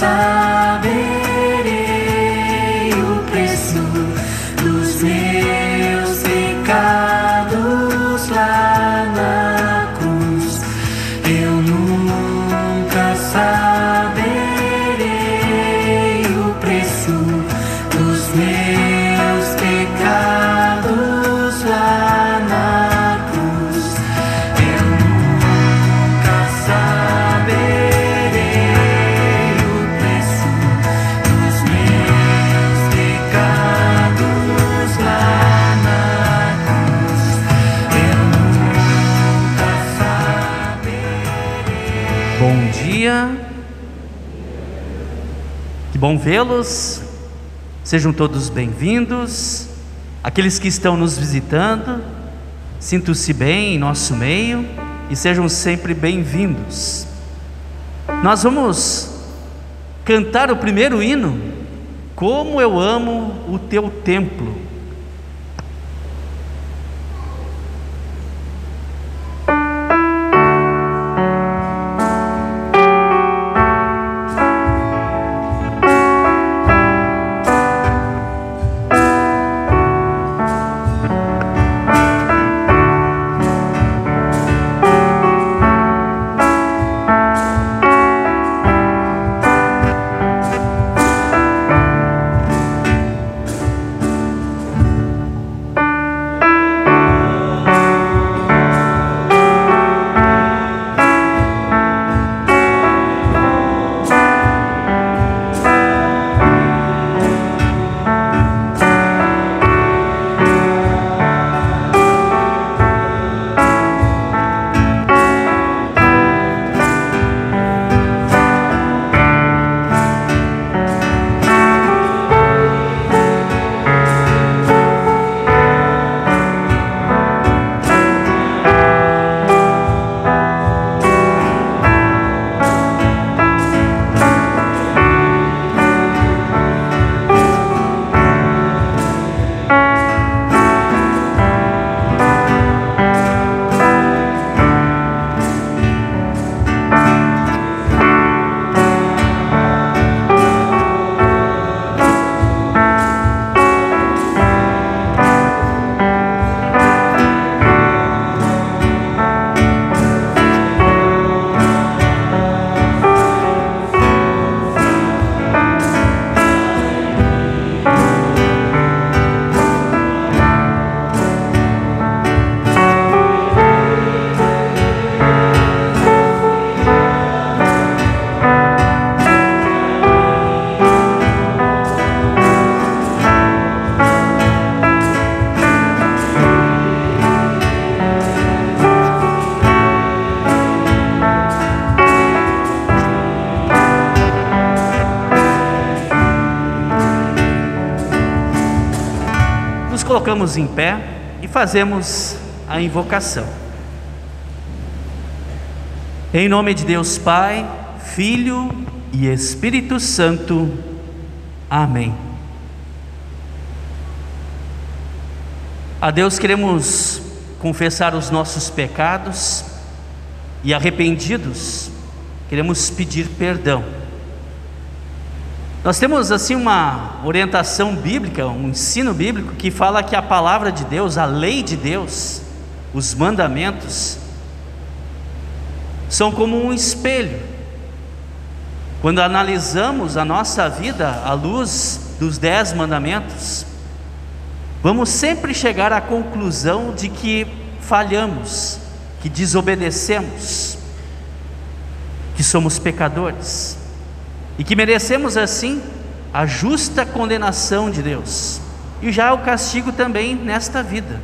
saberei o preço dos meus pecados lá na cruz. Eu nunca saberei o preço dos meus pecados lá na cruz. Eu nunca saberei o preço dos meus pecados lá na cruz. Eu nunca saberei. Bom dia, que bom vê-los, sejam todos bem-vindos, aqueles que estão nos visitando, sintam-se bem em nosso meio e sejam sempre bem-vindos. Nós vamos cantar o primeiro hino, Como Eu Amo o Teu Templo. Colocamos em pé e fazemos a invocação. Em nome de Deus Pai, Filho e Espírito Santo. Amém. A Deus queremos confessar os nossos pecados e, arrependidos, queremos pedir perdão. Nós temos assim uma orientação bíblica, um ensino bíblico que fala que a palavra de Deus, a lei de Deus, os mandamentos, são como um espelho. Quando analisamos a nossa vida à luz dos 10 mandamentos, vamos sempre chegar à conclusão de que falhamos, que desobedecemos, que somos pecadores e que merecemos assim a justa condenação de Deus e já o castigo também nesta vida.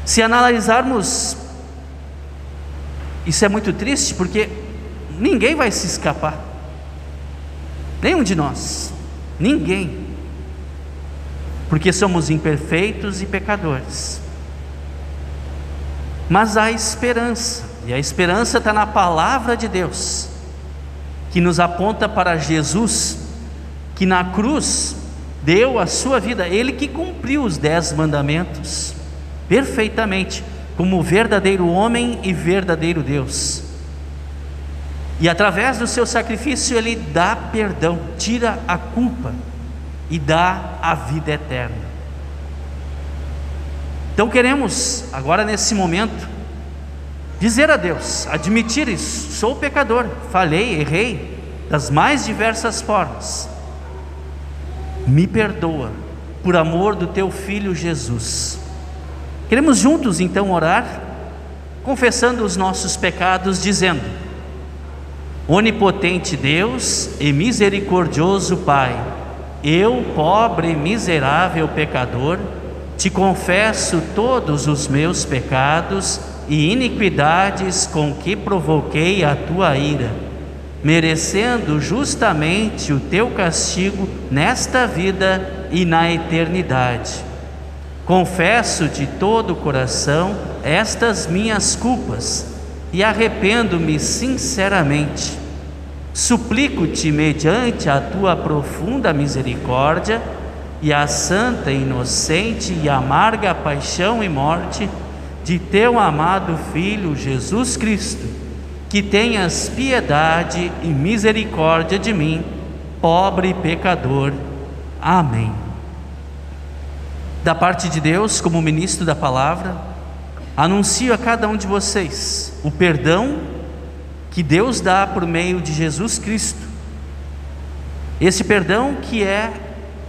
Se analisarmos, isso é muito triste, porque ninguém vai se escapar, nenhum de nós, ninguém, porque somos imperfeitos e pecadores. Mas há esperança, e a esperança está na palavra de Deus, que nos aponta para Jesus, que na cruz deu a sua vida, Ele que cumpriu os 10 mandamentos perfeitamente, como verdadeiro homem e verdadeiro Deus. E através do seu sacrifício Ele dá perdão, tira a culpa e dá a vida eterna. Então queremos agora nesse momento dizer a Deus, admitir isso: sou pecador, falhei, errei das mais diversas formas, me perdoa por amor do teu Filho Jesus. Queremos juntos então orar, confessando os nossos pecados, dizendo: onipotente Deus e misericordioso Pai, eu, pobre e miserável pecador, te confesso todos os meus pecados e iniquidades com que provoquei a tua ira, merecendo justamente o teu castigo nesta vida e na eternidade. Confesso de todo o coração estas minhas culpas e arrependo-me sinceramente. Suplico-te, mediante a tua profunda misericórdia e a santa, inocente e amarga paixão e morte de teu amado Filho Jesus Cristo, que tenhas piedade e misericórdia de mim, pobre pecador. Amém. Da parte de Deus, como ministro da palavra, anuncio a cada um de vocês o perdão que Deus dá por meio de Jesus Cristo. Esse perdão que é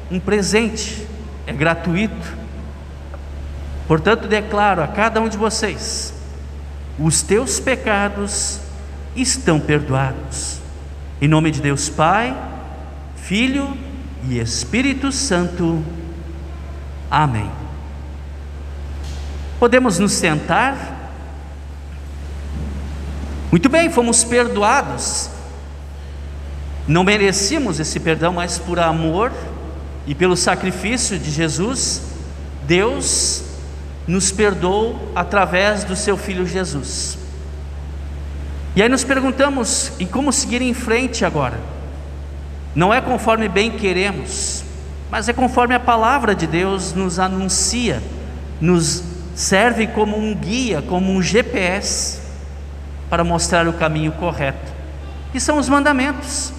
um presente, é gratuito. Portanto, declaro a cada um de vocês: os teus pecados estão perdoados. Em nome de Deus Pai, Filho e Espírito Santo. Amém. Podemos nos sentar? Muito bem, fomos perdoados. Não merecíamos esse perdão, mas por amor e pelo sacrifício de Jesus, Deus nos perdoou através do seu Filho Jesus. E aí nos perguntamos: e como seguir em frente agora? Não é conforme bem queremos, mas é conforme a palavra de Deus nos anuncia, nos serve como um guia, como um GPS, para mostrar o caminho correto, que são os mandamentos,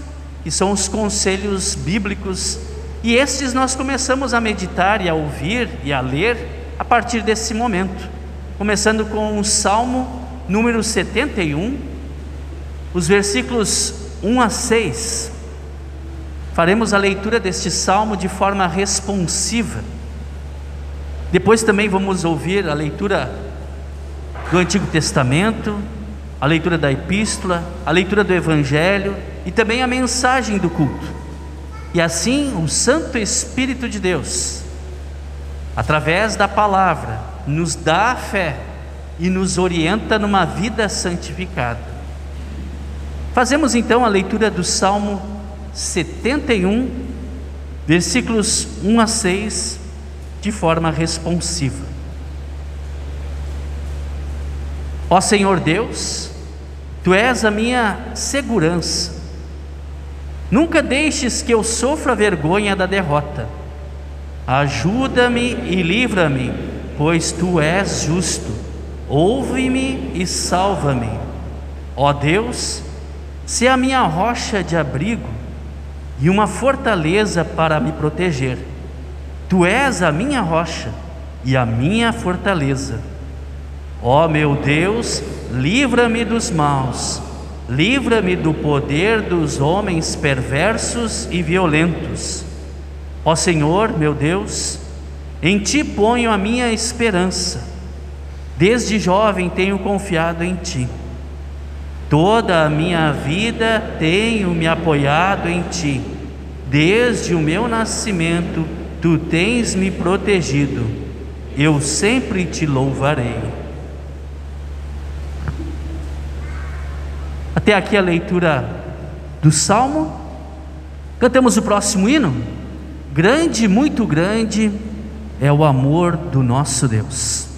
que são os conselhos bíblicos, e estes nós começamos a meditar e a ouvir e a ler a partir desse momento, começando com o Salmo número 71, os versículos 1 a 6. Faremos a leitura deste salmo de forma responsiva. Depois também vamos ouvir a leitura do Antigo Testamento, a leitura da Epístola, a leitura do Evangelho e também a mensagem do culto. E assim o Santo Espírito de Deus, através da palavra, nos dá a fé e nos orienta numa vida santificada. Fazemos então a leitura do Salmo 71, versículos 1 a 6, de forma responsiva. Ó Senhor Deus, Tu és a minha segurança. Nunca deixes que eu sofra a vergonha da derrota. Ajuda-me e livra-me, pois Tu és justo. Ouve-me e salva-me. Ó Deus, se a minha rocha de abrigo e uma fortaleza para me proteger. Tu és a minha rocha e a minha fortaleza. Ó meu Deus, livra-me dos maus, livra-me do poder dos homens perversos e violentos. Ó Senhor, meu Deus, em Ti ponho a minha esperança. Desde jovem tenho confiado em Ti. Toda a minha vida tenho me apoiado em Ti. Desde o meu nascimento, Tu tens me protegido. Eu sempre Te louvarei. Até aqui a leitura do Salmo. Cantamos o próximo hino. Grande, muito grande é o amor do nosso Deus.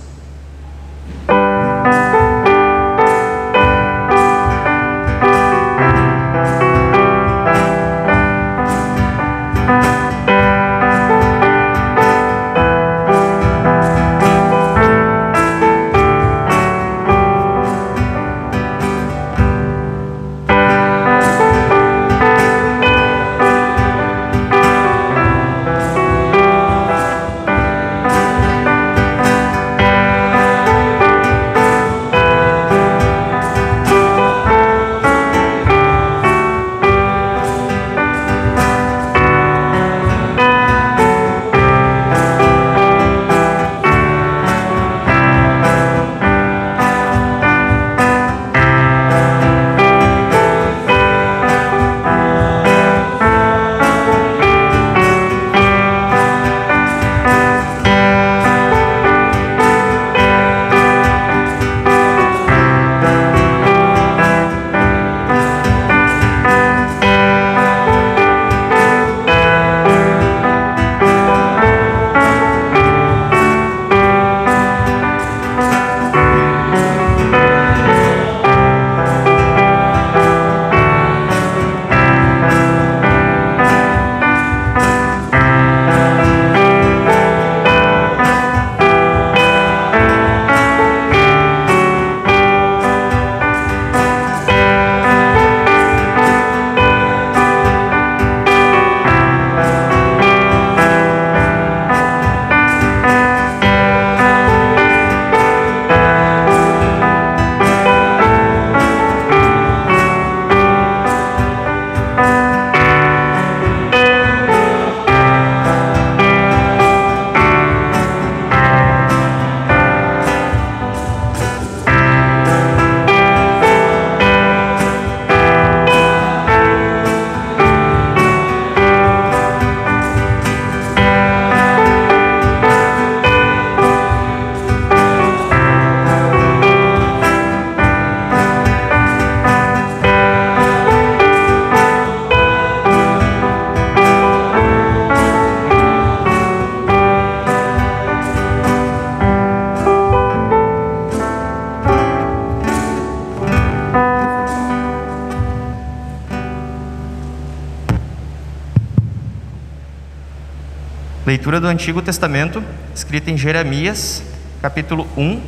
Leitura do Antigo Testamento, escrita em Jeremias, capítulo 1,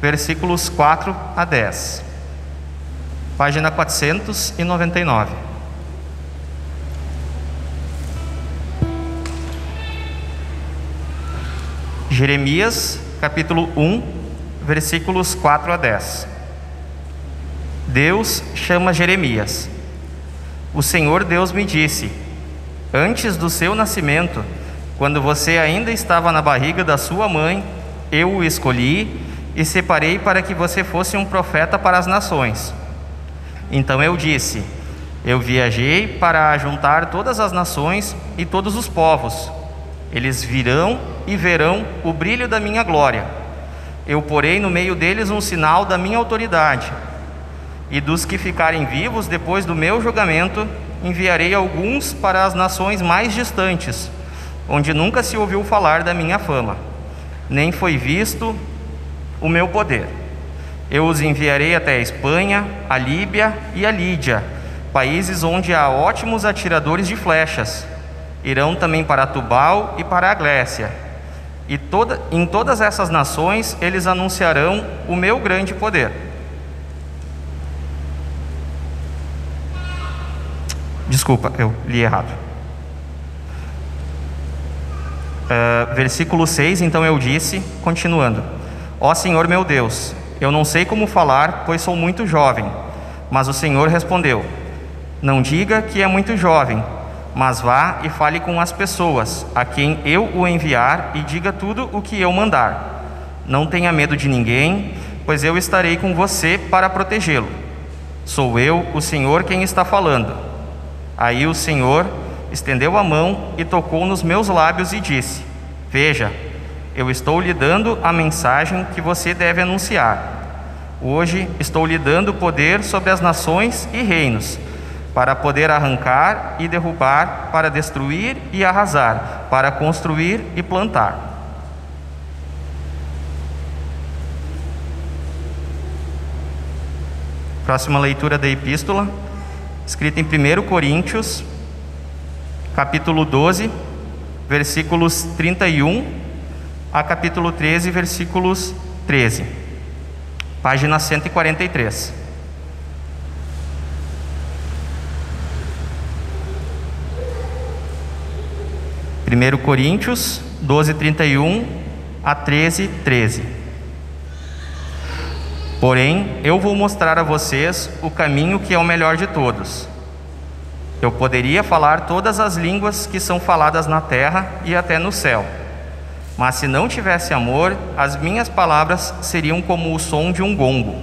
versículos 4 a 10. Página 499. Jeremias, capítulo 1, versículos 4 a 10. Deus chama Jeremias. O Senhor Deus me disse: antes do seu nascimento, quando você ainda estava na barriga da sua mãe, eu o escolhi e separei para que você fosse um profeta para as nações. Então eu disse: eu viajei para ajuntar todas as nações e todos os povos. Eles virão e verão o brilho da minha glória. Eu porei no meio deles um sinal da minha autoridade. E dos que ficarem vivos depois do meu julgamento, enviarei alguns para as nações mais distantes, onde nunca se ouviu falar da minha fama, nem foi visto o meu poder. Eu os enviarei até a Espanha, a Líbia e a Lídia, países onde há ótimos atiradores de flechas. Irão também para Tubal e para a Glécia. E em todas essas nações eles anunciarão o meu grande poder. Desculpa, eu li errado. Versículo 6, então eu disse, continuando: ó Senhor meu Deus, eu não sei como falar, pois sou muito jovem. Mas o Senhor respondeu: não diga que é muito jovem, mas vá e fale com as pessoas, a quem eu o enviar, e diga tudo o que eu mandar. Não tenha medo de ninguém, pois eu estarei com você para protegê-lo. Sou eu, o Senhor, quem está falando. Aí o Senhor estendeu a mão e tocou nos meus lábios e disse: veja, eu estou lhe dando a mensagem que você deve anunciar. Hoje estou lhe dando poder sobre as nações e reinos, para poder arrancar e derrubar, para destruir e arrasar, para construir e plantar. Próxima leitura da epístola, escrita em 1 Coríntios, capítulo 12, versículos 31 a capítulo 13, versículos 13. Página 143. Primeiro Coríntios 12, 31 a 13, 13. Porém, eu vou mostrar a vocês o caminho que é o melhor de todos. Eu poderia falar todas as línguas que são faladas na terra e até no céu, mas se não tivesse amor, as minhas palavras seriam como o som de um gongo,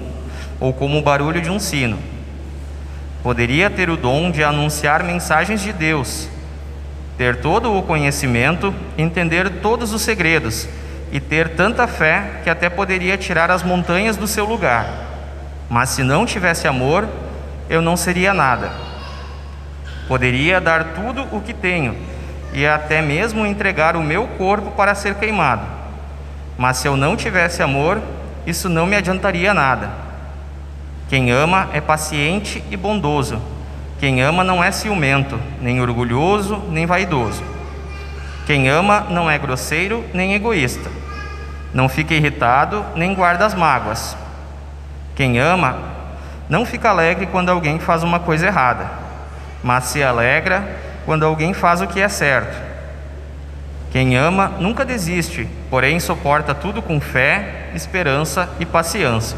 ou como o barulho de um sino. Poderia ter o dom de anunciar mensagens de Deus, ter todo o conhecimento, entender todos os segredos, e ter tanta fé que até poderia tirar as montanhas do seu lugar. Mas se não tivesse amor, eu não seria nada. Poderia dar tudo o que tenho, e até mesmo entregar o meu corpo para ser queimado. Mas se eu não tivesse amor, isso não me adiantaria nada. Quem ama é paciente e bondoso. Quem ama não é ciumento, nem orgulhoso, nem vaidoso. Quem ama não é grosseiro, nem egoísta. Não fica irritado, nem guarda as mágoas. Quem ama não fica alegre quando alguém faz uma coisa errada, mas se alegra quando alguém faz o que é certo. Quem ama nunca desiste, porém suporta tudo com fé, esperança e paciência.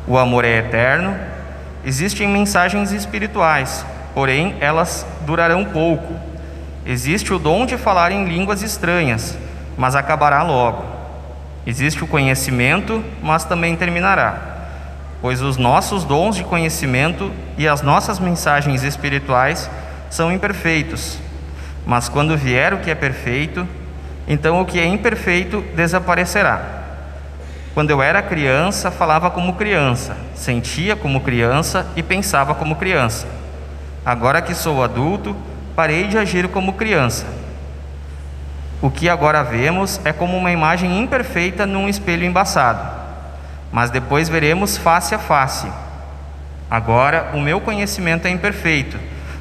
O amor é eterno. Existem mensagens espirituais, porém elas durarão pouco. Existe o dom de falar em línguas estranhas, mas acabará logo. Existe o conhecimento, mas também terminará. Pois os nossos dons de conhecimento e as nossas mensagens espirituais são imperfeitos. Mas quando vier o que é perfeito, então o que é imperfeito desaparecerá. Quando eu era criança, falava como criança, sentia como criança e pensava como criança. Agora que sou adulto, parei de agir como criança. O que agora vemos é como uma imagem imperfeita num espelho embaçado, mas depois veremos face a face. Agora o meu conhecimento é imperfeito,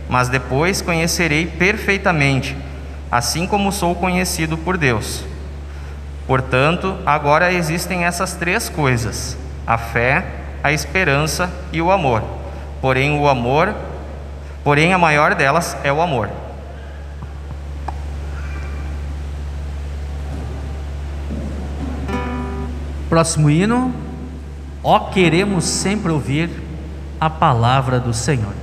mas depois conhecerei perfeitamente, assim como sou conhecido por Deus. Portanto, agora existem essas três coisas: a fé, a esperança e o amor. Porém, a maior delas é o amor. Próximo hino: ó, queremos sempre ouvir a palavra do Senhor.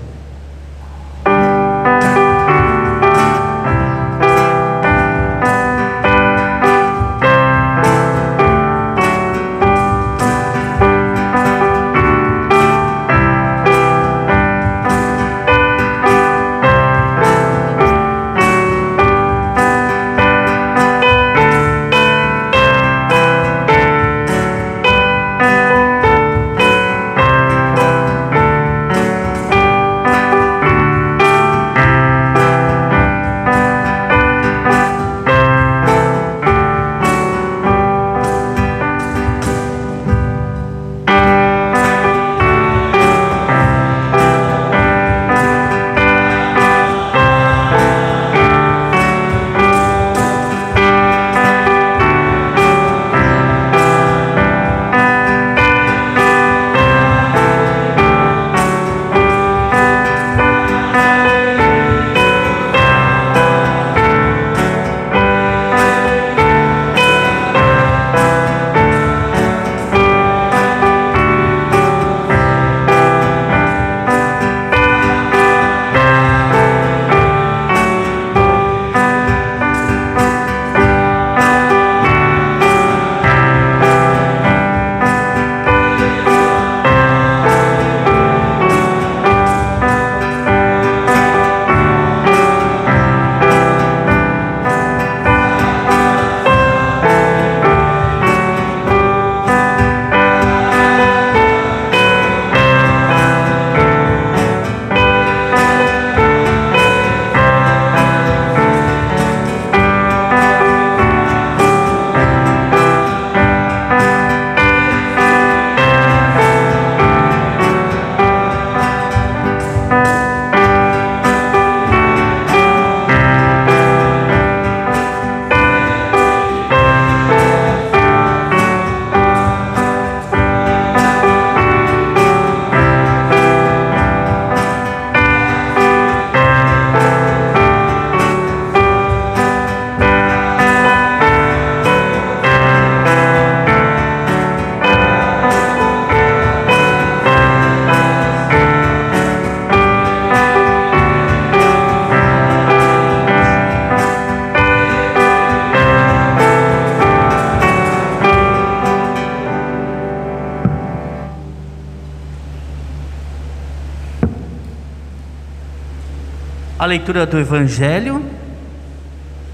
A leitura do Evangelho,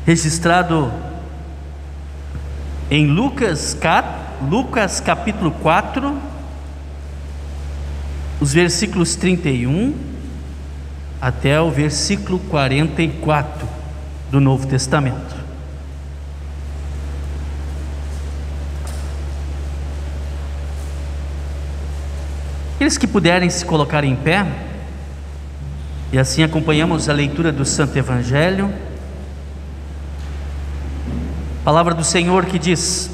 registrado em Lucas capítulo 4, os versículos 31 até o versículo 44 do Novo Testamento. Aqueles que puderem se colocar em pé, e assim acompanhamos a leitura do Santo Evangelho. Palavra do Senhor que diz: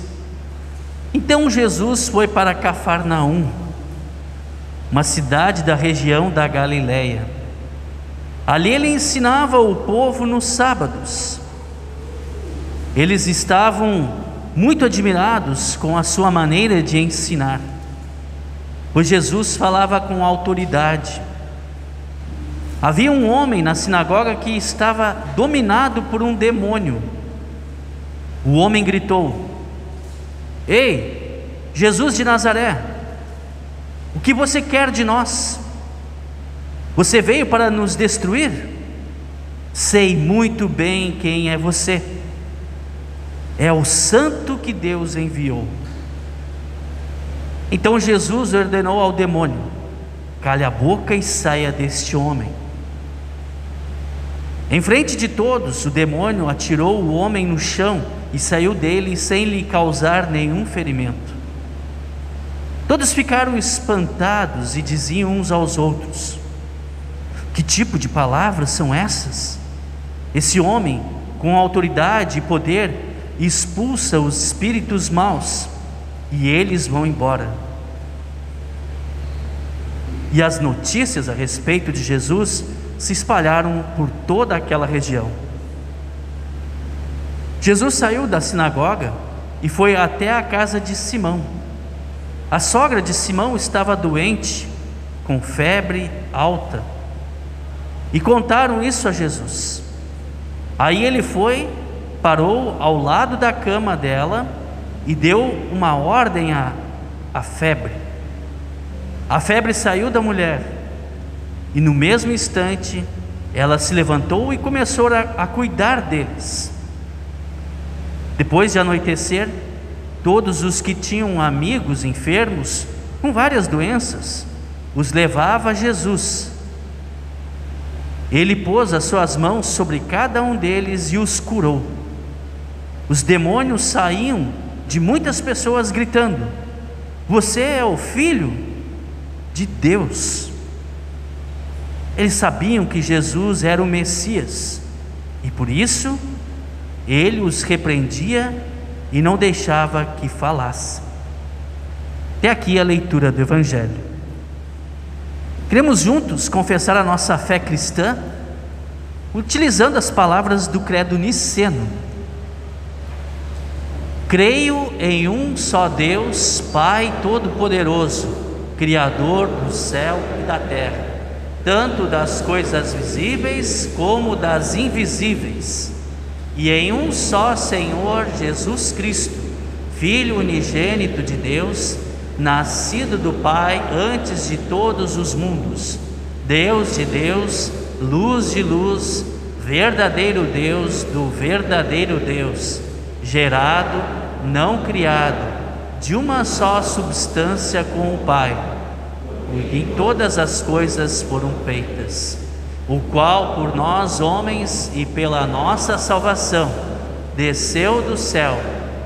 então Jesus foi para Cafarnaum, uma cidade da região da Galileia. Ali ele ensinava o povo nos sábados. Eles estavam muito admirados com a sua maneira de ensinar, pois Jesus falava com autoridade. Havia um homem na sinagoga que estava dominado por um demônio. O homem gritou: ei, Jesus de Nazaré, o que você quer de nós? Você veio para nos destruir? Sei muito bem quem é você. É o santo que Deus enviou. Então Jesus ordenou ao demônio: cale a boca e saia deste homem. Em frente de todos, o demônio atirou o homem no chão e saiu dele sem lhe causar nenhum ferimento. Todos ficaram espantados e diziam uns aos outros: que tipo de palavras são essas? Esse homem com autoridade e poder, expulsa os espíritos maus e eles vão embora. E as notícias a respeito de Jesus se espalharam por toda aquela região. Jesus saiu da sinagoga e foi até a casa de Simão. A sogra de Simão estava doente, com febre alta, e contaram isso a Jesus. Aí ele foi, parou ao lado da cama dela e deu uma ordem à febre. A febre saiu da mulher e no mesmo instante ela se levantou e começou a cuidar deles. Depois de anoitecer, todos os que tinham amigos enfermos com várias doenças os levava a Jesus. Ele pôs as suas mãos sobre cada um deles e os curou. Os demônios saíam de muitas pessoas gritando: "Você é o Filho de Deus". Eles sabiam que Jesus era o Messias e por isso ele os repreendia e não deixava que falasse. Até aqui a leitura do Evangelho. Queremos juntos confessar a nossa fé cristã utilizando as palavras do credo niceno. Creio em um só Deus, Pai Todo-Poderoso, Criador do céu e da terra, tanto das coisas visíveis como das invisíveis, e em um só Senhor Jesus Cristo, Filho unigênito de Deus, nascido do Pai antes de todos os mundos, Deus de Deus, luz de luz, verdadeiro Deus do verdadeiro Deus, gerado, não criado, de uma só substância com o Pai, em todas as coisas foram feitas, o qual por nós homens e pela nossa salvação desceu do céu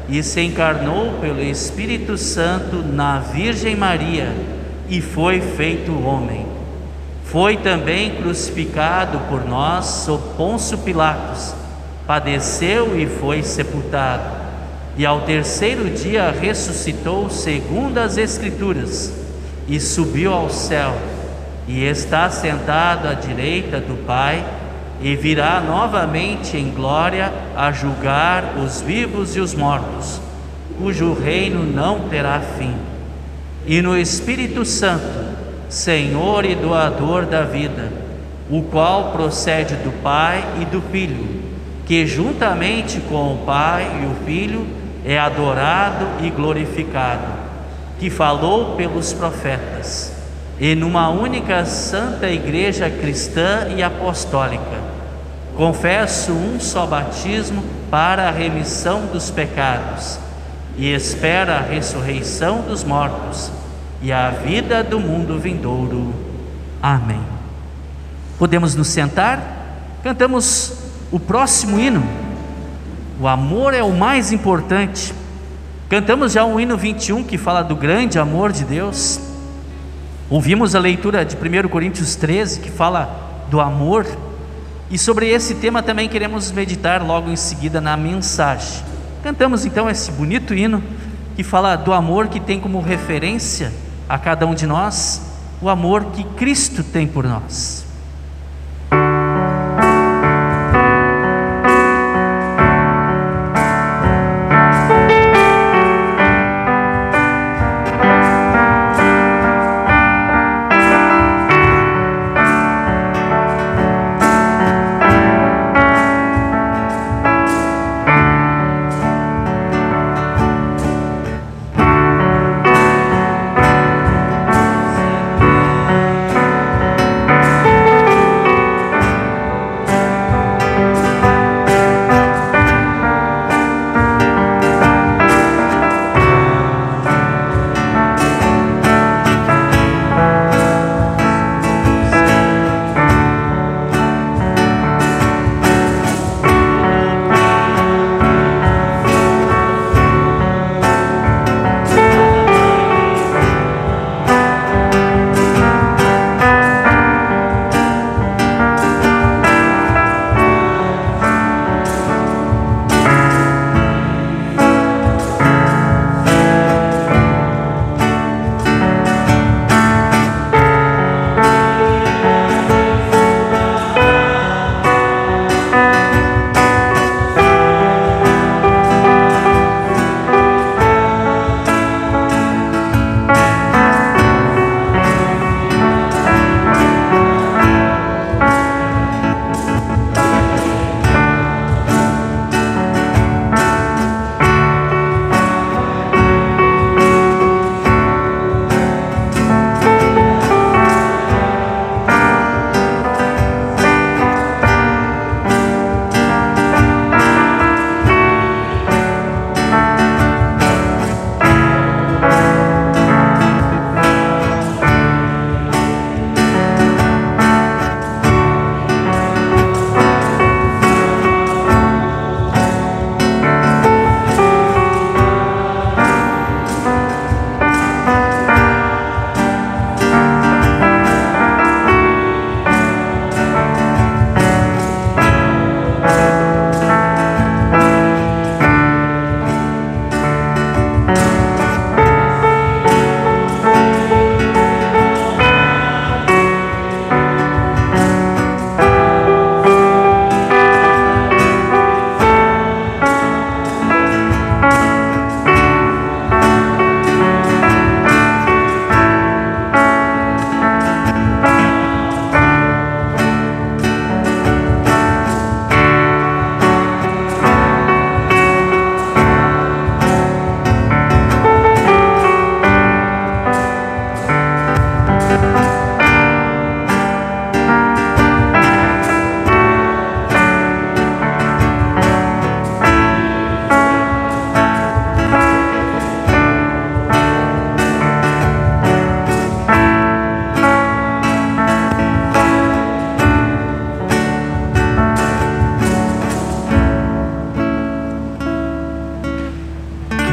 e se encarnou pelo Espírito Santo na Virgem Maria e foi feito homem. Foi também crucificado por nós sob Pôncio Pilatos, padeceu e foi sepultado, e ao terceiro dia ressuscitou segundo as Escrituras, e subiu ao céu, e está sentado à direita do Pai, e virá novamente em glória a julgar os vivos e os mortos, cujo reino não terá fim. E no Espírito Santo, Senhor e doador da vida, o qual procede do Pai e do Filho, que juntamente com o Pai e o Filho é adorado e glorificado, que falou pelos profetas, e numa única santa igreja cristã e apostólica, confesso um só batismo para a remissão dos pecados, e espero a ressurreição dos mortos e a vida do mundo vindouro. Amém. Podemos nos sentar? Cantamos o próximo hino. O amor é o mais importante. Cantamos já o hino 21, que fala do grande amor de Deus. Ouvimos a leitura de 1 Coríntios 13, que fala do amor. E sobre esse tema também queremos meditar logo em seguida na mensagem. Cantamos então esse bonito hino que fala do amor que tem como referência a cada um de nós, o amor que Cristo tem por nós.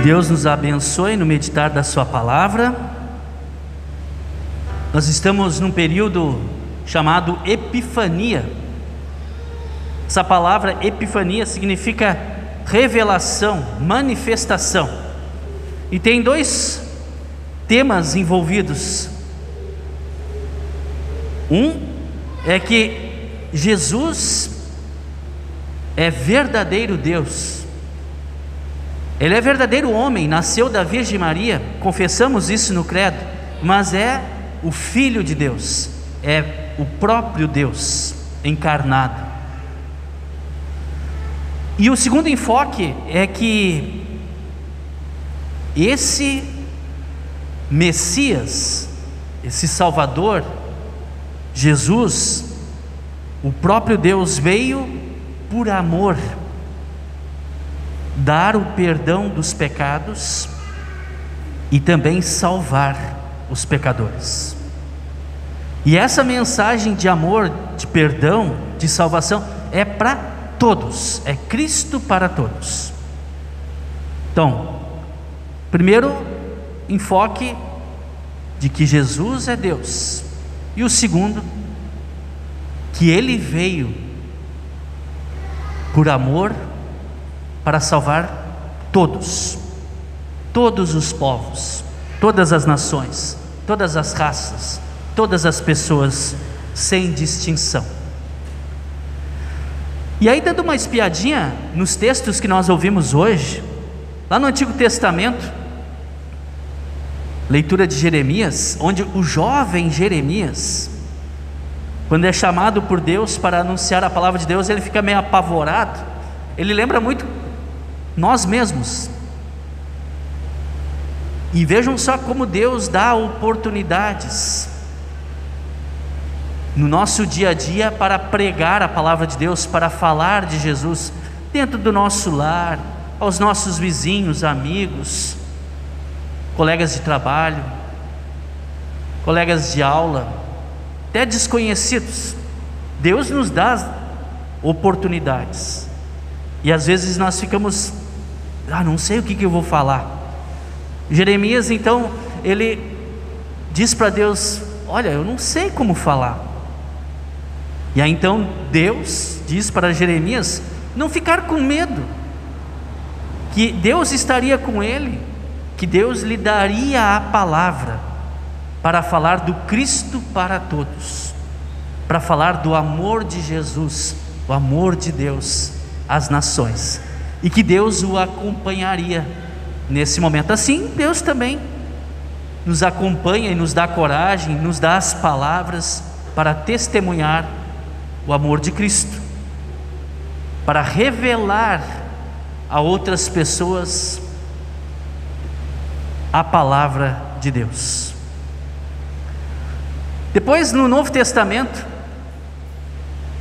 Deus nos abençoe no meditar da sua palavra. Nós estamos num período chamado Epifania. Essa palavra Epifania significa revelação, manifestação. E tem dois temas envolvidos. Um é que Jesus é verdadeiro Deus. Ele é verdadeiro homem, nasceu da Virgem Maria, confessamos isso no credo, mas é o Filho de Deus, é o próprio Deus encarnado. E o segundo enfoque é que esse Messias, esse Salvador, Jesus, o próprio Deus, veio por amor dar o perdão dos pecados e também salvar os pecadores. E essa mensagem de amor, de perdão, de salvação é para todos, é Cristo para todos. Então, primeiro enfoque de que Jesus é Deus, e o segundo, que Ele veio por amor para salvar todos os povos, todas as nações, todas as raças, todas as pessoas, sem distinção. E aí, dando uma espiadinha nos textos que nós ouvimos hoje, lá no Antigo Testamento, leitura de Jeremias, onde o jovem Jeremias, quando é chamado por Deus para anunciar a palavra de Deus, ele fica meio apavorado. Ele lembra muito nós mesmos. E vejam só como Deus dá oportunidades no nosso dia a dia para pregar a palavra de Deus, para falar de Jesus dentro do nosso lar, aos nossos vizinhos, amigos, colegas de trabalho, colegas de aula, até desconhecidos. Deus nos dá oportunidades, e às vezes nós ficamos, não sei o que eu vou falar. Jeremias então, ele diz para Deus, olha, eu não sei como falar. E aí então Deus diz para Jeremias não ficar com medo, que Deus estaria com ele, que Deus lhe daria a palavra para falar do Cristo para todos, para falar do amor de Jesus, o amor de Deus às nações, e que Deus o acompanharia nesse momento. Assim, Deus também nos acompanha e nos dá coragem, nos dá as palavras para testemunhar o amor de Cristo, para revelar a outras pessoas a palavra de Deus. Depois, no Novo Testamento,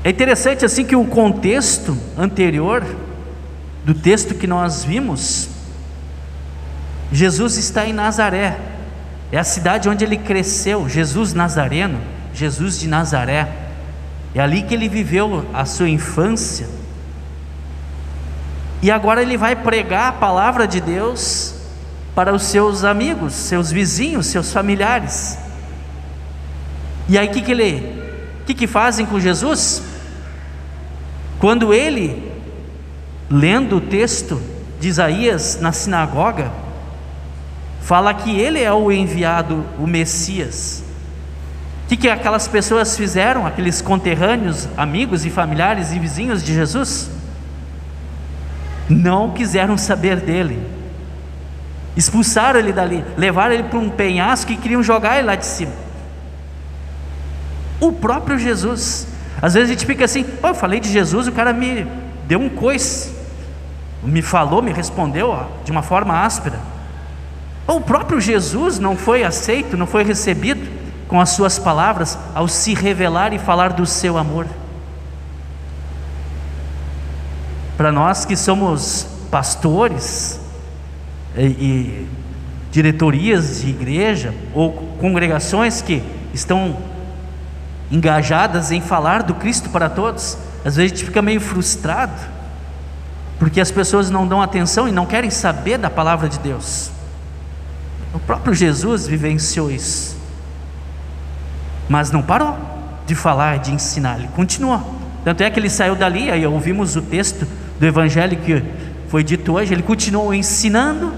é interessante assim que o contexto anterior do texto que nós vimos, Jesus está em Nazaré, é a cidade onde ele cresceu, Jesus Nazareno, Jesus de Nazaré, é ali que ele viveu a sua infância, e agora ele vai pregar a palavra de Deus para os seus amigos, seus vizinhos, seus familiares. E aí o que fazem com Jesus? Quando ele, lendo o texto de Isaías na sinagoga, fala que ele é o enviado, o Messias. O que aquelas pessoas fizeram, aqueles conterrâneos, amigos e familiares e vizinhos de Jesus? Não quiseram saber dele, expulsaram ele dali, levaram ele para um penhasco e queriam jogar ele lá de cima. O próprio Jesus, às vezes a gente fica assim, eu falei de Jesus, o cara me deu um coice, me falou, me respondeu de uma forma áspera. O próprio Jesus não foi aceito, não foi recebido com as suas palavras ao se revelar e falar do seu amor. Para nós que somos pastores e diretorias de igreja ou congregações que estão engajadas em falar do Cristo para todos, às vezes a gente fica meio frustrado, porque as pessoas não dão atenção e não querem saber da palavra de Deus. O próprio Jesus vivenciou isso, mas não parou de falar, de ensinar, ele continuou. Tanto é que ele saiu dali, aí ouvimos o texto do evangelho que foi dito hoje, ele continuou ensinando,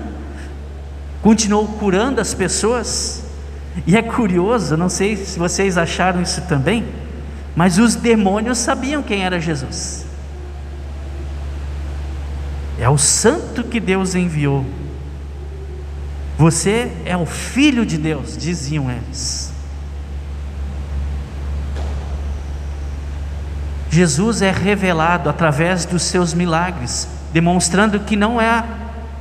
continuou curando as pessoas. E é curioso, não sei se vocês acharam isso também, mas os demônios sabiam quem era Jesus. É o santo que Deus enviou. Você é o filho de Deus, diziam eles. Jesus é revelado através dos seus milagres, demonstrando que não é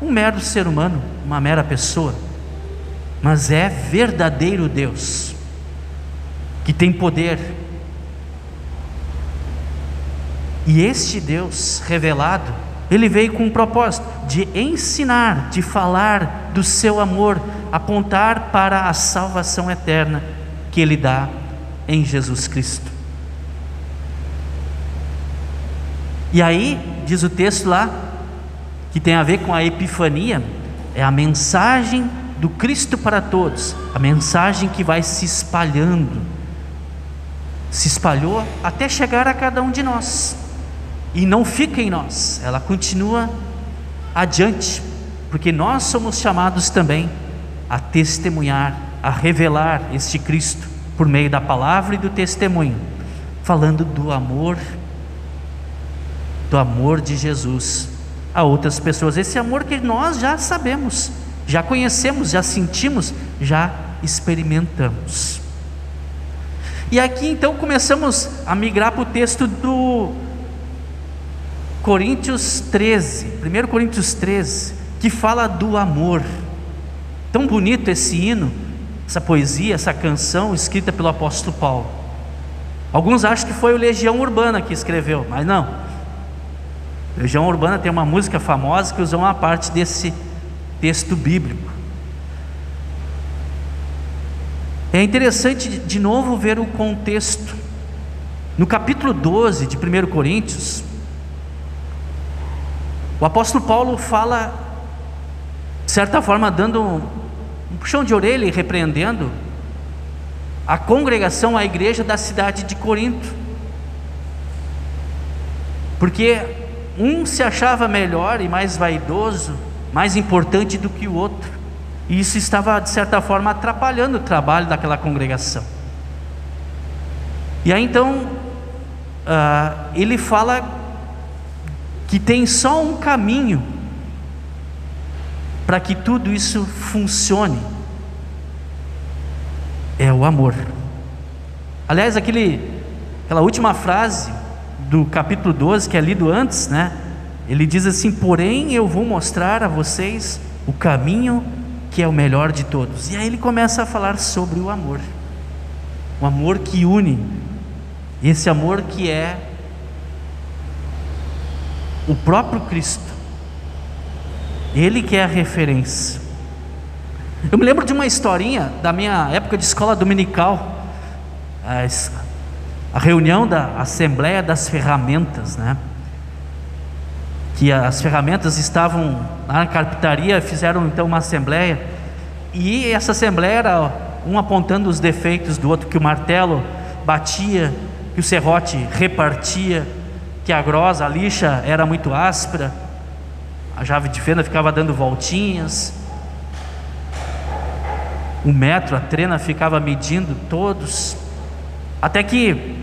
um mero ser humano, uma mera pessoa, mas é verdadeiro Deus, que tem poder. E este Deus revelado, ele veio com um propósito de ensinar, de falar do seu amor, apontar para a salvação eterna que ele dá em Jesus Cristo. E aí, diz o texto lá, que tem a ver com a epifania, é a mensagem do Cristo para todos, a mensagem que vai se espalhando, se espalhou até chegar a cada um de nós, e não fica em nós, ela continua adiante, porque nós somos chamados também a testemunhar, a revelar este Cristo, por meio da palavra e do testemunho, falando do amor de Jesus a outras pessoas, esse amor que nós já sabemos, já conhecemos, já sentimos, já experimentamos. E aqui então começamos a migrar para o texto do Coríntios 13, 1 Coríntios 13, que fala do amor. Tão bonito esse hino, essa poesia, essa canção escrita pelo apóstolo Paulo. Alguns acham que foi o Legião Urbana que escreveu, mas não. Legião Urbana tem uma música famosa que usa uma parte desse texto bíblico. É interessante de novo ver o contexto. No capítulo 12 de 1 Coríntios, o apóstolo Paulo fala, de certa forma, dando um puxão de orelha e repreendendo a congregação, a igreja da cidade de Corinto, porque um se achava melhor e mais vaidoso, mais importante do que o outro, e isso estava de certa forma atrapalhando o trabalho daquela congregação. E aí então ele fala que tem só um caminho para que tudo isso funcione, é o amor. Aliás, aquela última frase do capítulo 12, que é lido antes, né? Ele diz assim: porém eu vou mostrar a vocês o caminho que é o melhor de todos. E aí ele começa a falar sobre o amor que une, esse amor que é o próprio Cristo, ele que é a referência. Eu me lembro de uma historinha da minha época de escola dominical, a reunião da Assembleia das Ferramentas, né? Que as ferramentas estavam lá na carpintaria, fizeram então uma assembleia, e essa assembleia era um apontando os defeitos do outro, que o martelo batia, que o serrote repartia, que a grosa, a lixa era muito áspera, a chave de fenda ficava dando voltinhas, o metro, a trena ficava medindo todos, até que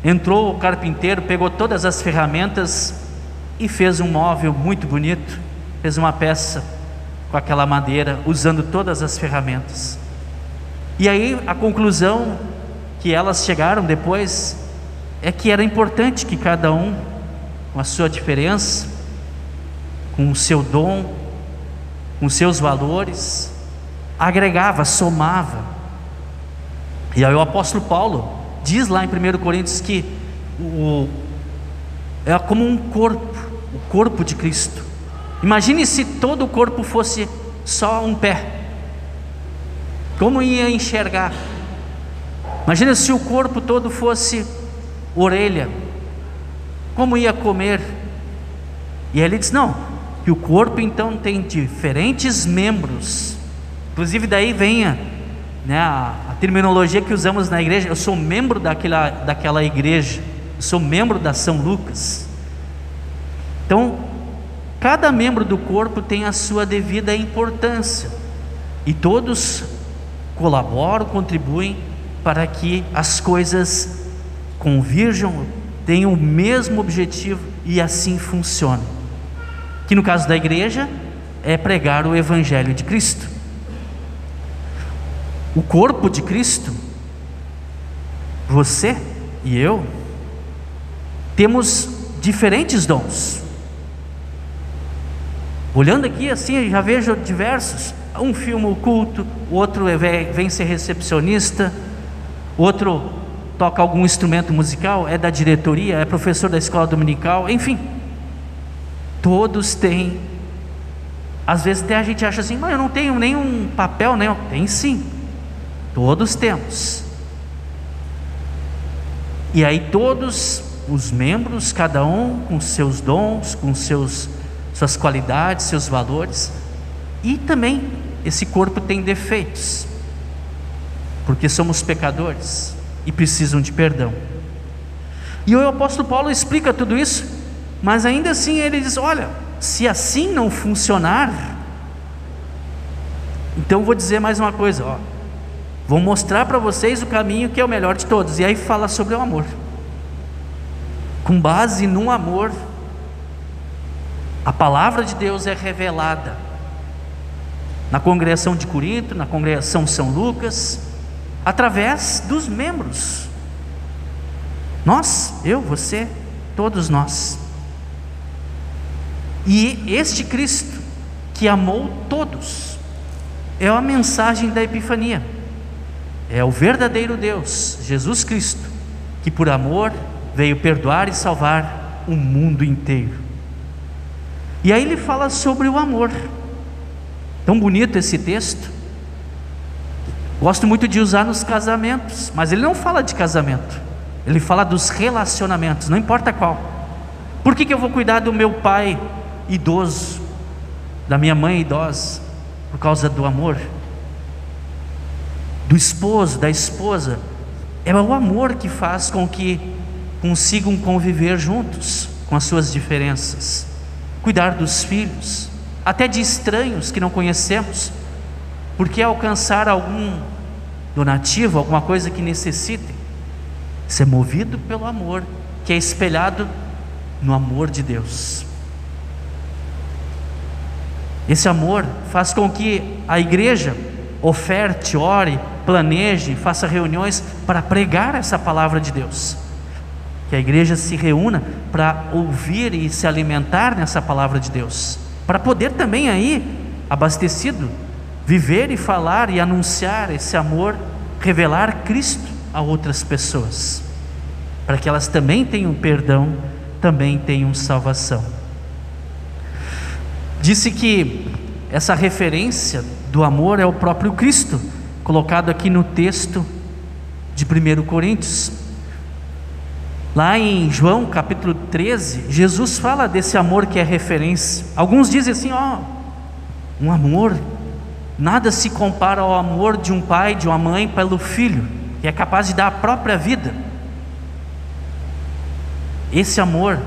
entrou o carpinteiro, pegou todas as ferramentas e fez um móvel muito bonito, fez uma peça com aquela madeira, usando todas as ferramentas. E aí a conclusão que elas chegaram depois é que era importante que cada um, com a sua diferença, com o seu dom, com seus valores, agregava, somava. E aí o apóstolo Paulo diz lá em 1 Coríntios que é como um corpo, o corpo de Cristo. Imagine se todo o corpo fosse só um pé, como ia enxergar? Imagine se o corpo todo fosse orelha, como ia comer? E aí ele diz, não, que o corpo então tem diferentes membros. Inclusive daí vem a terminologia que usamos na igreja. Eu sou membro daquela igreja, eu sou membro da São Lucas. Então, cada membro do corpo tem a sua devida importância, e todos colaboram, contribuem para que as coisas convirjam, tenham o mesmo objetivo e assim funcione. Que no caso da igreja é pregar o Evangelho de Cristo. O corpo de Cristo, você e eu, temos diferentes dons. Olhando aqui assim, já vejo diversos. Um filma o culto, o outro vem ser recepcionista, outro toca algum instrumento musical, é da diretoria, é professor da escola dominical, enfim. Todos têm. Às vezes até a gente acha assim, mas eu não tenho nenhum papel, né? Tem sim, todos temos. E aí todos os membros, cada um com seus dons, com suas qualidades, seus valores. E também esse corpo tem defeitos, porque somos pecadores e precisam de perdão. E o apóstolo Paulo explica tudo isso, mas ainda assim ele diz, olha, se assim não funcionar, então vou dizer mais uma coisa, vou mostrar para vocês o caminho que é o melhor de todos. E aí fala sobre o amor. Com base no amor, a palavra de Deus é revelada na congregação de Corinto, na congregação São Lucas, através dos membros. Nós, eu, você, todos nós. E este Cristo que amou todos é a mensagem da Epifania. É o verdadeiro Deus, Jesus Cristo, que por amor veio perdoar e salvar o mundo inteiro. E aí ele fala sobre o amor. Tão bonito esse texto. Gosto muito de usar nos casamentos, mas ele não fala de casamento, ele fala dos relacionamentos, não importa qual. Por que eu vou cuidar do meu pai idoso, da minha mãe idosa? Por causa do amor. Do esposo, da esposa. É o amor que faz com que consigam conviver juntos com as suas diferenças. Cuidar dos filhos, até de estranhos que não conhecemos, porque alcançar algum donativo, alguma coisa que necessitem, ser movido pelo amor, que é espelhado no amor de Deus. Esse amor faz com que a igreja oferte, ore, planeje, faça reuniões para pregar essa palavra de Deus. Que a igreja se reúna para ouvir e se alimentar nessa palavra de Deus, para poder também aí, abastecido, viver e falar e anunciar esse amor, revelar Cristo a outras pessoas, para que elas também tenham perdão, também tenham salvação. Disse que essa referência do amor é o próprio Cristo, colocado aqui no texto de 1 Coríntios. Lá em João capítulo 13, Jesus fala desse amor que é referência. Alguns dizem assim, um amor, nada se compara ao amor de um pai, de uma mãe pelo filho, que é capaz de dar a própria vida. Esse amor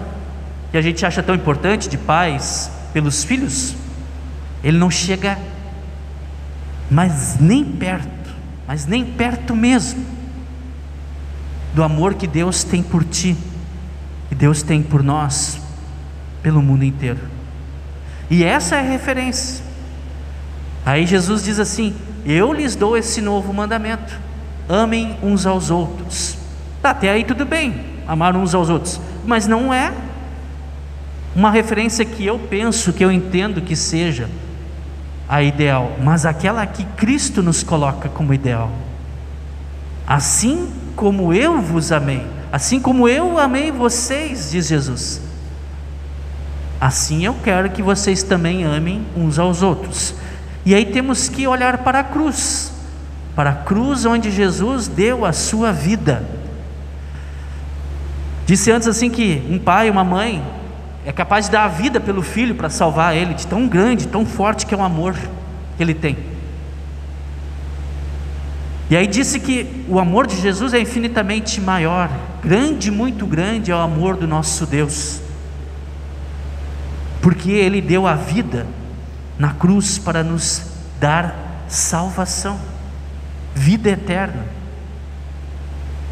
que a gente acha tão importante de pais pelos filhos, ele não chega mas nem perto mesmo do amor que Deus tem por ti, que Deus tem por nós, pelo mundo inteiro. E essa é a referência. Aí Jesus diz assim, eu lhes dou esse novo mandamento, amem uns aos outros. Até aí tudo bem, amar uns aos outros, mas não é uma referência que eu penso, que eu entendo que seja a ideal, mas aquela que Cristo nos coloca como ideal. Assim como eu vos amei, assim como eu amei vocês, diz Jesus, assim eu quero que vocês também amem uns aos outros. E aí temos que olhar para a cruz onde Jesus deu a sua vida. Disse antes assim que um pai e uma mãe é capaz de dar a vida pelo filho para salvar ele, de tão grande, tão forte que é o amor que ele tem. E aí disse que o amor de Jesus é infinitamente maior, grande, muito grande é o amor do nosso Deus, porque Ele deu a vida na cruz para nos dar salvação, vida eterna,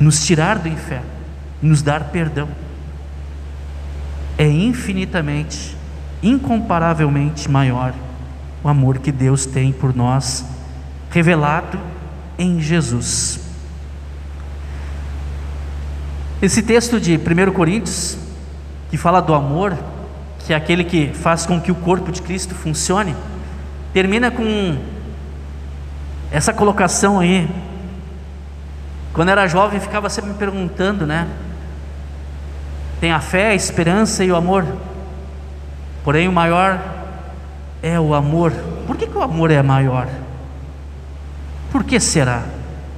nos tirar do inferno, nos dar perdão. É infinitamente, incomparavelmente maior o amor que Deus tem por nós, revelado em Jesus. Esse texto de 1 Coríntios, que fala do amor, que é aquele que faz com que o corpo de Cristo funcione, termina com essa colocação aí. Quando era jovem ficava sempre me perguntando, né? Tem a fé, a esperança e o amor, porém o maior é o amor. Por que o amor é maior? Por que será?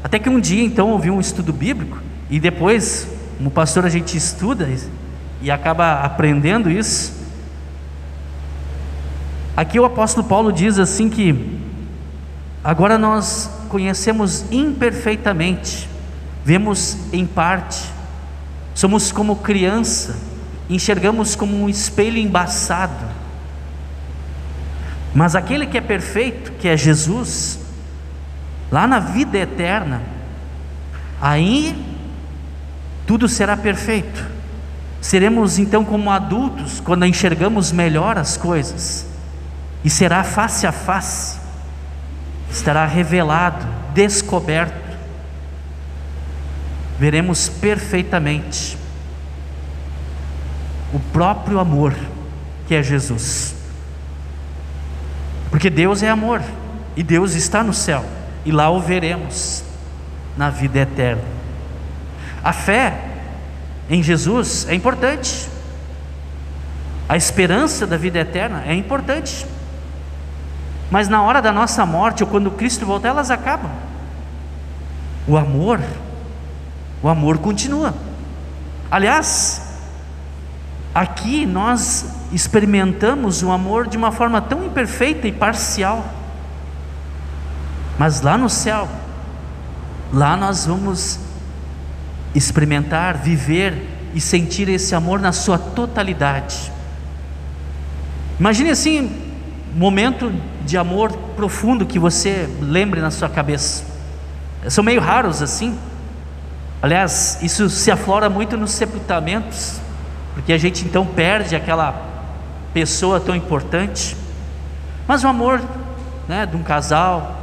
Até que um dia então ouvi um estudo bíblico, e depois, como pastor, a gente estuda e acaba aprendendo isso. Aqui o apóstolo Paulo diz assim que agora nós conhecemos imperfeitamente, vemos em parte, somos como criança, enxergamos como um espelho embaçado, mas aquele que é perfeito, que é Jesus, lá na vida eterna, aí tudo será perfeito. Seremos então como adultos quando enxergamos melhor as coisas, e será face a face, estará revelado, descoberto, veremos perfeitamente o próprio amor que é Jesus, porque Deus é amor, e Deus está no céu, e lá o veremos na vida eterna. A fé em Jesus é importante, a esperança da vida eterna é importante, mas na hora da nossa morte, ou quando Cristo voltar, elas acabam. O amor continua. Aliás, aqui nós experimentamos o amor de uma forma tão imperfeita e parcial, mas lá no céu, lá nós vamos experimentar, viver e sentir esse amor na sua totalidade. Imagine assim, um momento de amor profundo que você lembre na sua cabeça. São meio raros assim. Aliás, isso se aflora muito nos sepultamentos, porque a gente então perde aquela pessoa tão importante. Mas o amor, né, de um casal,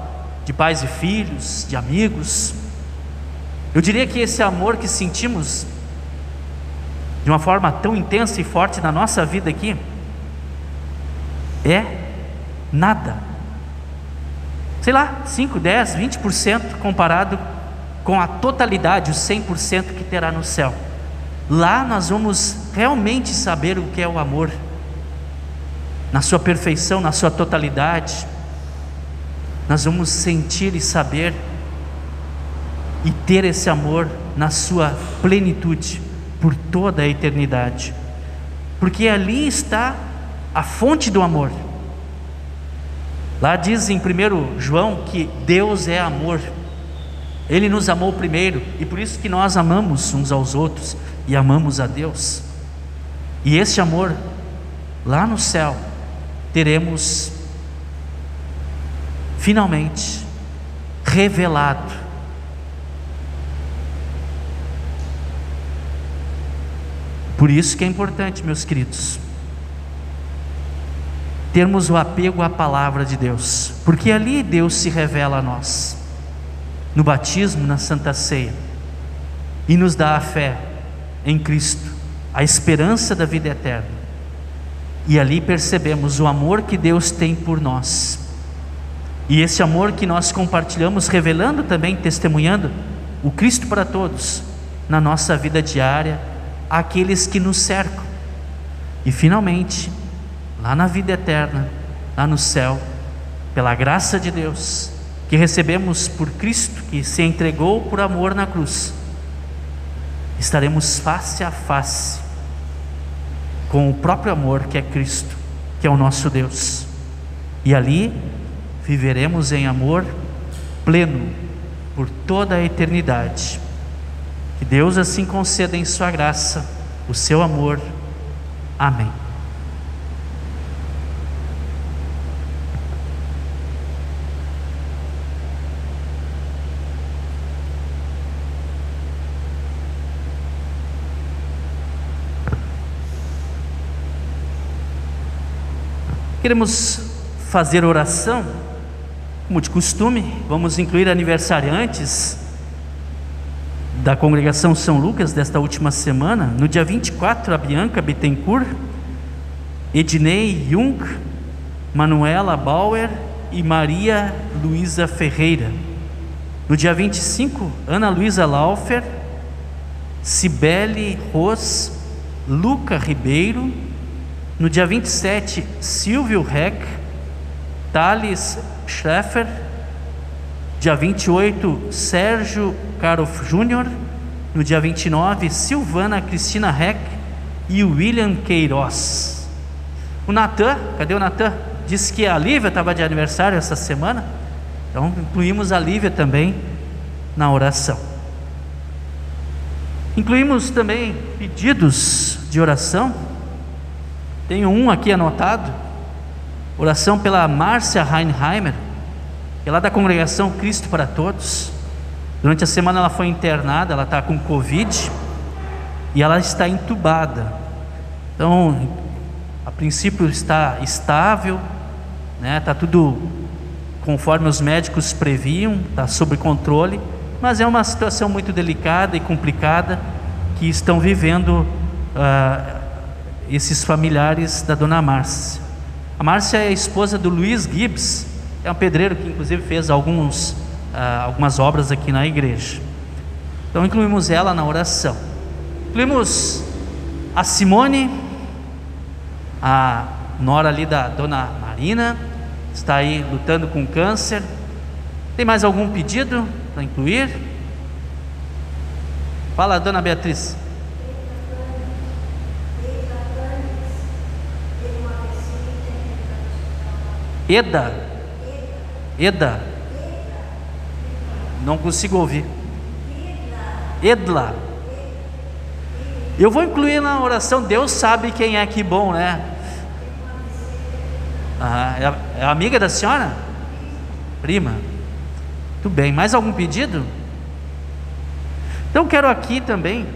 de pais e filhos, de amigos, eu diria que esse amor que sentimos de uma forma tão intensa e forte na nossa vida aqui é nada, sei lá, 5, 10, 20% comparado com a totalidade, os 100% que terá no céu. Lá nós vamos realmente saber o que é o amor, na sua perfeição, na sua totalidade. Nós vamos sentir e saber e ter esse amor na sua plenitude por toda a eternidade, porque ali está a fonte do amor. Lá diz em 1 João que Deus é amor, Ele nos amou primeiro, e por isso que nós amamos uns aos outros e amamos a Deus. E esse amor, lá no céu, teremos finalmente revelado. Por isso que é importante, meus queridos, termos o apego à palavra de Deus, porque ali Deus se revela a nós, no batismo, na Santa Ceia, e nos dá a fé em Cristo, a esperança da vida eterna, e ali percebemos o amor que Deus tem por nós, e esse amor que nós compartilhamos, revelando também, testemunhando o Cristo para todos, na nossa vida diária, àqueles que nos cercam, e finalmente, lá na vida eterna, lá no céu, pela graça de Deus, que recebemos por Cristo, que se entregou por amor na cruz, estaremos face a face com o próprio amor que é Cristo, que é o nosso Deus. E ali viveremos em amor pleno por toda a eternidade. Que Deus assim conceda em sua graça o seu amor. Amém. Queremos fazer oração, como de costume. Vamos incluir aniversariantes da congregação São Lucas desta última semana. No dia 24, a Bianca Bittencourt, Ednei Jung, Manuela Bauer e Maria Luísa Ferreira. No dia 25, Ana Luísa Laufer, Cibele Ros, Luca Ribeiro. No dia 27, Silvio Reck, Thales Schaffer. Dia 28, Sérgio Karoff Júnior. No dia 29, Silvana Cristina Reck e William Queiroz. O Natan, cadê o Natan? Disse que a Lívia estava de aniversário essa semana, então incluímos a Lívia também na oração. Incluímos também pedidos de oração. Tenho um aqui anotado: oração pela Márcia Reinheimer, que é lá da congregação Cristo para Todos. Durante a semana ela foi internada, ela está com Covid e ela está entubada. Então, a princípio está estável, né? Está tudo conforme os médicos previam, está sob controle, mas é uma situação muito delicada e complicada que estão vivendo esses familiares da dona Márcia. A Márcia é a esposa do Luiz Gibbs, é um pedreiro que inclusive fez algumas obras aqui na igreja. Então incluímos ela na oração. Incluímos a Simone, a nora ali da dona Marina, está aí lutando com câncer. Tem mais algum pedido para incluir? Fala, dona Beatriz. Eda, não consigo ouvir. Edla. Eu vou incluir na oração. Deus sabe quem é, que bom, né? É amiga da senhora? Prima. Muito bem. Mais algum pedido? Então quero aqui também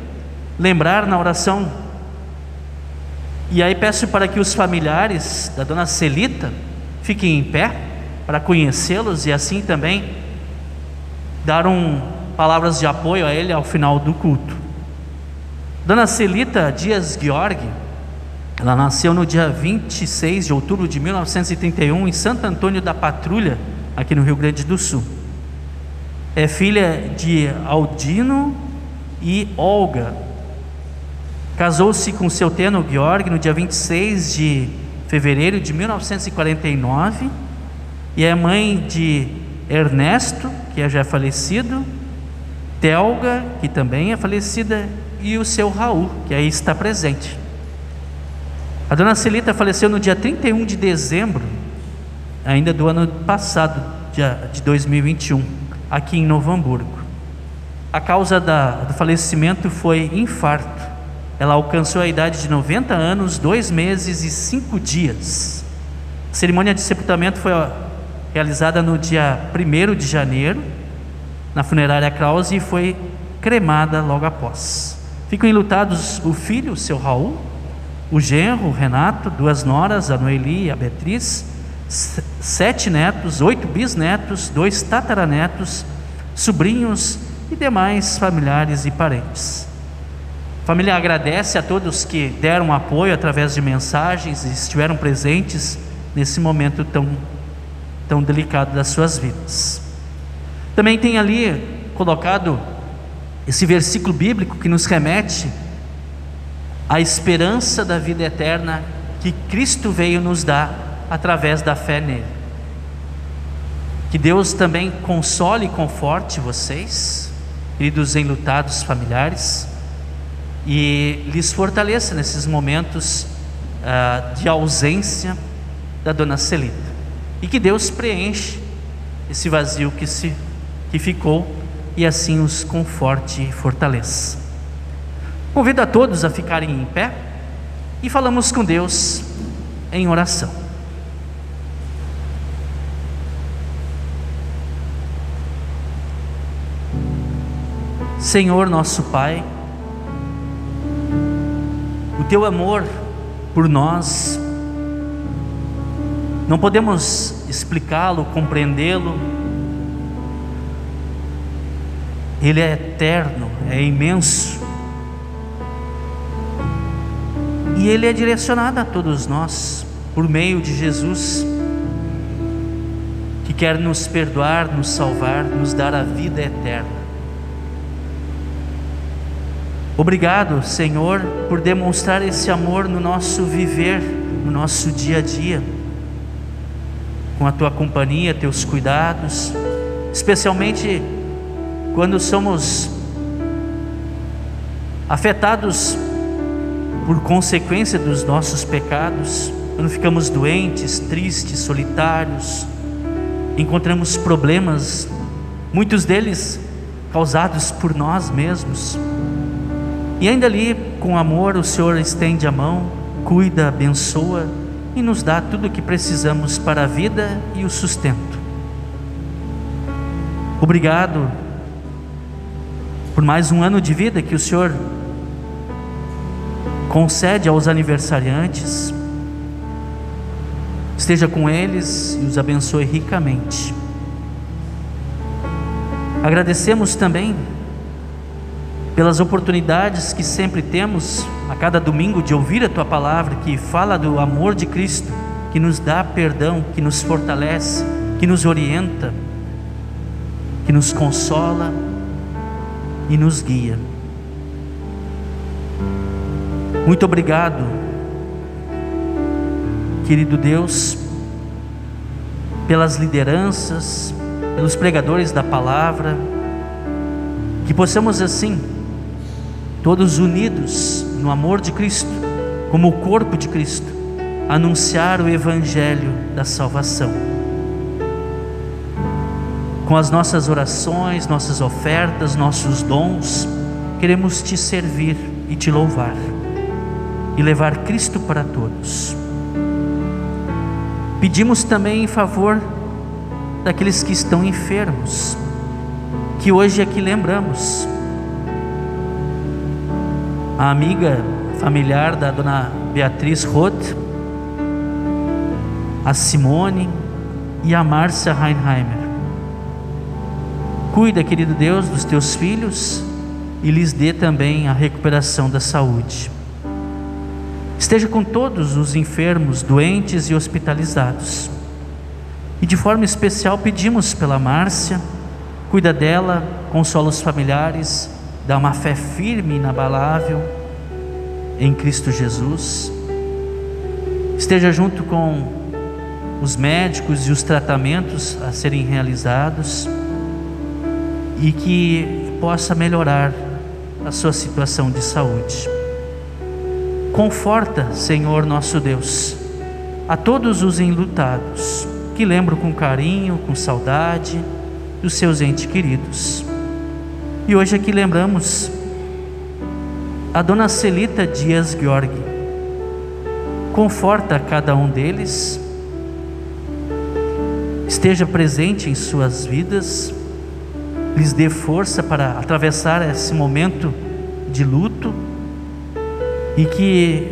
lembrar na oração, e aí peço para que os familiares da dona Celita fiquem em pé para conhecê-los e assim também dar palavras de apoio a ele ao final do culto. Dona Celita Dias Georg, ela nasceu no dia 26 de outubro de 1931 em Santo Antônio da Patrulha, aqui no Rio Grande do Sul. É filha de Aldino e Olga. Casou-se com seu Teno Georg no dia 26 de fevereiro de 1949 e é mãe de Ernesto, que já é falecido, Telga, que também é falecida, e o seu Raul, que aí está presente. A dona Celita faleceu no dia 31 de dezembro, ainda do ano passado, de 2021, aqui em Novo Hamburgo. A causa do falecimento foi infarto. Ela alcançou a idade de 90 anos, 2 meses e 5 dias. A cerimônia de sepultamento foi realizada no dia 1º de janeiro, na funerária Krause, e foi cremada logo após. Ficam enlutados o filho, o seu Raul, o genro, o Renato, 2 noras, a Noeli e a Beatriz, 7 netos, 8 bisnetos, 2 tataranetos, sobrinhos e demais familiares e parentes. A família agradece a todos que deram apoio através de mensagens e estiveram presentes nesse momento tão delicado das suas vidas. Também tem ali colocado esse versículo bíblico que nos remete à esperança da vida eterna que Cristo veio nos dar através da fé nele. Que Deus também console e conforte vocês, queridos enlutados familiares, e lhes fortaleça nesses momentos de ausência da dona Celita, e que Deus preenche esse vazio que ficou, e assim os conforte e fortaleça. Convido a todos a ficarem em pé e falamos com Deus em oração. Senhor nosso Pai, o Teu amor por nós, não podemos explicá-lo, compreendê-lo. Ele é eterno, é imenso, e Ele é direcionado a todos nós por meio de Jesus, que quer nos perdoar, nos salvar, nos dar a vida eterna. Obrigado, Senhor, por demonstrar esse amor no nosso viver, no nosso dia a dia, com a Tua companhia, Teus cuidados, especialmente quando somos afetados por consequência dos nossos pecados, quando ficamos doentes, tristes, solitários, encontramos problemas, muitos deles causados por nós mesmos. E ainda ali, com amor, o Senhor estende a mão, cuida, abençoa e nos dá tudo o que precisamos para a vida e o sustento. Obrigado por mais um ano de vida que o Senhor concede aos aniversariantes. Esteja com eles e os abençoe ricamente. Agradecemos também pelas oportunidades que sempre temos a cada domingo de ouvir a Tua palavra, que fala do amor de Cristo, que nos dá perdão, que nos fortalece, que nos orienta, que nos consola e nos guia. Muito obrigado, querido Deus, pelas lideranças, pelos pregadores da palavra, que possamos assim, todos unidos no amor de Cristo, como o corpo de Cristo, anunciar o Evangelho da salvação. Com as nossas orações, nossas ofertas, nossos dons, queremos Te servir e Te louvar, e levar Cristo para todos. Pedimos também em favor daqueles que estão enfermos, que hoje aqui lembramos a amiga familiar da dona Beatriz Roth, a Simone e a Márcia Reinheimer. Cuida, querido Deus, dos Teus filhos e lhes dê também a recuperação da saúde. Esteja com todos os enfermos, doentes e hospitalizados. E de forma especial pedimos pela Márcia, cuida dela, consola os familiares, dá uma fé firme e inabalável em Cristo Jesus. Esteja junto com os médicos e os tratamentos a serem realizados, e que possa melhorar a sua situação de saúde. Conforta, Senhor nosso Deus, a todos os enlutados, que lembram com carinho, com saudade dos seus entes queridos. E hoje aqui lembramos a dona Celita Dias Gheorghe. Conforta cada um deles, esteja presente em suas vidas, lhes dê força para atravessar esse momento de luto, e que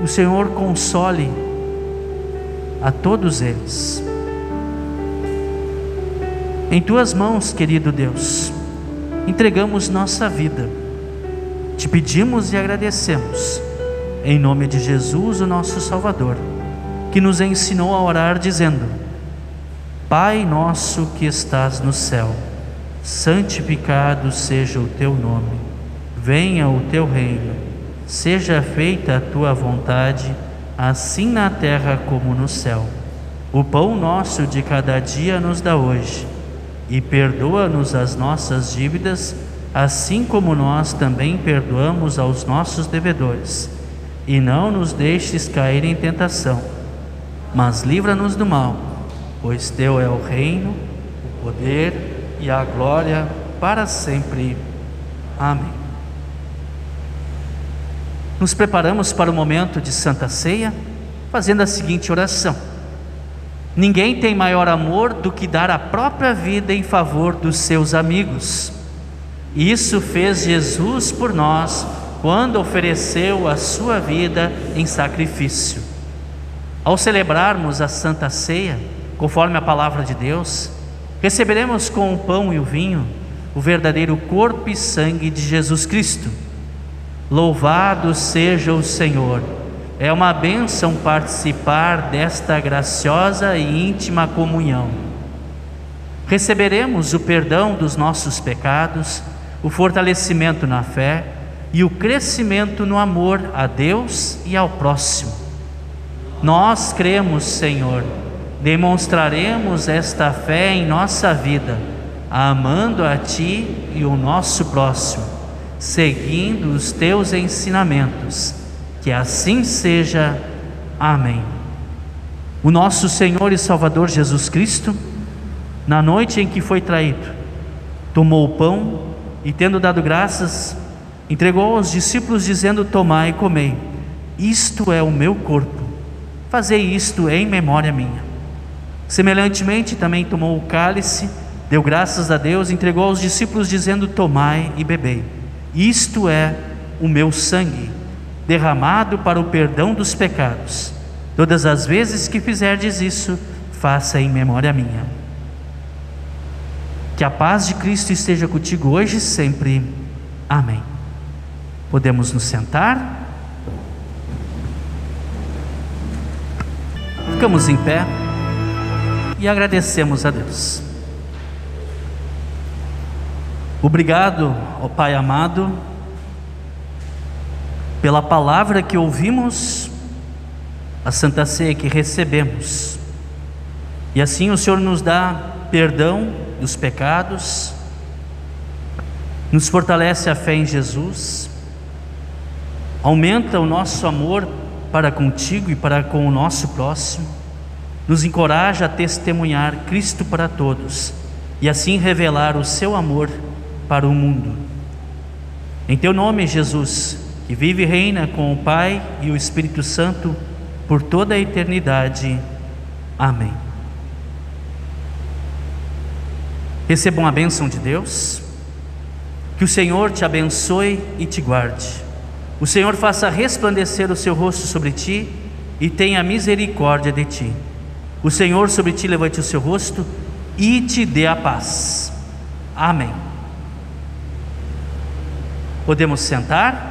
o Senhor console a todos eles. Em Tuas mãos, querido Deus, entregamos nossa vida, Te pedimos e agradecemos, em nome de Jesus, o nosso Salvador, que nos ensinou a orar dizendo: Pai nosso que estás no céu, santificado seja o Teu nome, venha o Teu reino, seja feita a Tua vontade, assim na terra como no céu. O pão nosso de cada dia nos dá hoje, e perdoa-nos as nossas dívidas, assim como nós também perdoamos aos nossos devedores. e não nos deixes cair em tentação, mas livra-nos do mal, pois teu é o reino, o poder e a glória para sempre. Amém. Nos preparamos para o momento de Santa Ceia, fazendo a seguinte oração: ninguém tem maior amor do que dar a própria vida em favor dos seus amigos. Isso fez Jesus por nós, quando ofereceu a sua vida em sacrifício. Ao celebrarmos a Santa Ceia, conforme a palavra de Deus, receberemos com o pão e o vinho o verdadeiro corpo e sangue de Jesus Cristo. Louvado seja o Senhor! É uma bênção participar desta graciosa e íntima comunhão. Receberemos o perdão dos nossos pecados, o fortalecimento na fé e o crescimento no amor a Deus e ao próximo. Nós cremos, Senhor, demonstraremos esta fé em nossa vida, amando a Ti e o nosso próximo, seguindo os Teus ensinamentos. Que assim seja. Amém. O nosso Senhor e Salvador Jesus Cristo, na noite em que foi traído, tomou o pão e, tendo dado graças, entregou aos discípulos, dizendo: tomai e comei, isto é o meu corpo, fazei isto em memória minha. Semelhantemente também tomou o cálice, deu graças a Deus, entregou aos discípulos, dizendo: tomai e bebei, isto é o meu sangue, derramado para o perdão dos pecados. Todas as vezes que fizerdes isso, faça em memória minha. Que a paz de Cristo esteja contigo hoje e sempre. Amém. Podemos nos sentar. Ficamos em pé e agradecemos a Deus. Obrigado, ó Pai amado, pela palavra que ouvimos, a Santa Ceia que recebemos, e assim o Senhor nos dá perdão dos pecados, nos fortalece a fé em Jesus, aumenta o nosso amor para contigo e para com o nosso próximo, nos encoraja a testemunhar Cristo para todos e assim revelar o seu amor para o mundo. Em teu nome, Jesus, que vive e reina com o Pai e o Espírito Santo por toda a eternidade. Amém. Recebam a bênção de Deus. Que o Senhor te abençoe e te guarde. O Senhor faça resplandecer o seu rosto sobre ti e tenha misericórdia de ti. O Senhor sobre ti levante o seu rosto e te dê a paz. Amém. Podemos sentar?